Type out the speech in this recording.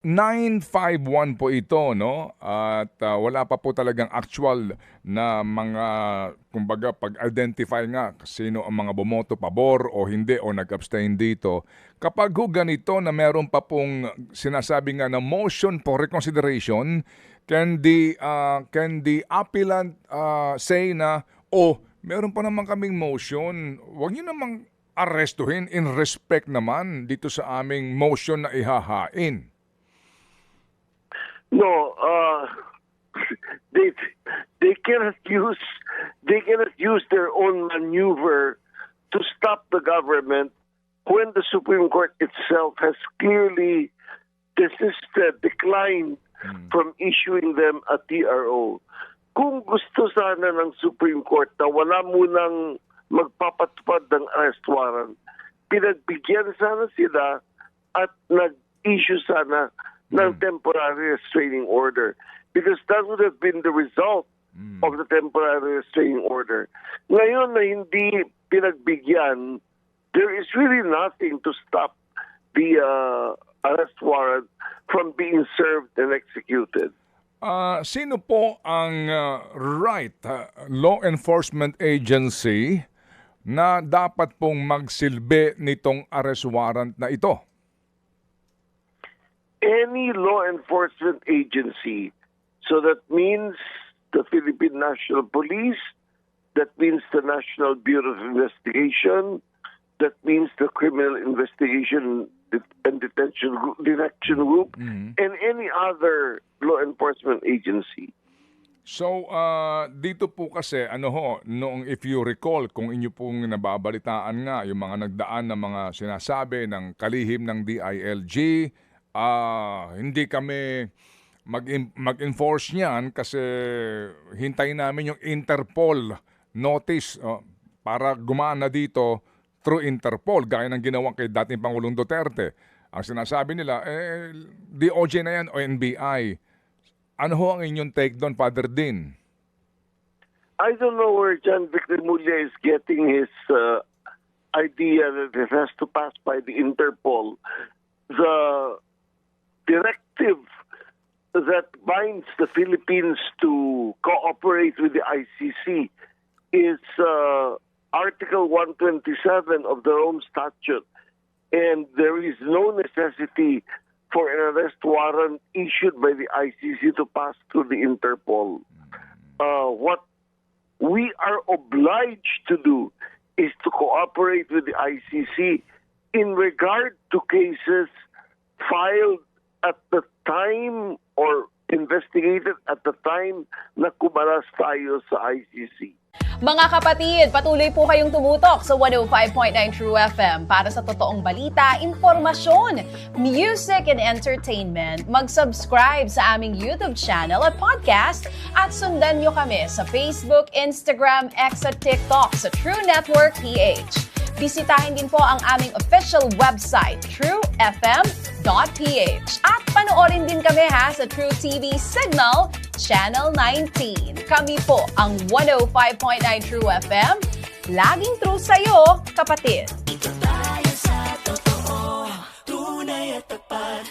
951 po ito, no? At wala pa po talagang actual na mga, kumbaga, pag-identify nga sino ang mga bumoto pabor o hindi o nag-abstain dito. Kapag ho ganito na meron pa pong sinasabi nga na motion for reconsideration, can the appellant say na, meron pa naman kaming motion, huwag niyo namang arrestuhin in respect naman dito sa aming motion na ihahain. No, they they cannot use their own maneuver to stop the government when the Supreme Court itself has clearly declined from issuing them a TRO. Kung gusto sana ng Supreme Court na wala munang magpapatupad ng arrest warrant, pinagbigyan sana sila at nag-issue sana ng temporary restraining order, because that would have been the result of the temporary restraining order. Ngayon na hindi pinagbigyan, there is really nothing to stop the arrest warrant from being served and executed. Sino po ang law enforcement agency na dapat pong magsilbi nitong arrest warrant na ito? Any law enforcement agency. So that means the Philippine National Police, that means the National Bureau of Investigation, that means the Criminal Investigation and Detection Group, and any other law enforcement agency. So, dito po kasi, noong if you recall, kung inyo pong nababalitaan nga, yung mga nagdaan na mga sinasabi ng kalihim ng DILG, hindi kami mag-enforce niyan kasi hintayin namin yung Interpol notice para gumaan na dito through Interpol, gaya ng ginawa kay dating Pangulong Duterte. Ang sinasabi nila, DOJ na yan o NBI. Ano ho ang inyong take doon, Father Dean? I don't know where John Victor Mulya is getting his idea that it has to pass by the Interpol. The directive that binds the Philippines to cooperate with the ICC is Article 127 of the Rome Statute, and there is no necessity for an arrest warrant issued by the ICC to pass through the Interpol. What we are obliged to do is to cooperate with the ICC in regard to cases filed at the time or investigated at the time na kumalas tayo sa ICC. Mga kapatid, patuloy po kayong tumutok sa 105.9 True FM para sa totoong balita, impormasyon, music, and entertainment. Mag-subscribe sa aming YouTube channel at podcast at sundan nyo kami sa Facebook, Instagram, X at TikTok sa True Network PH. Bisitahin din po ang aming official website, truefm.ph. At panoorin din kami sa True TV Signal, Channel 19. Kami po ang 105.9 True FM. Laging true sa'yo, kapatid.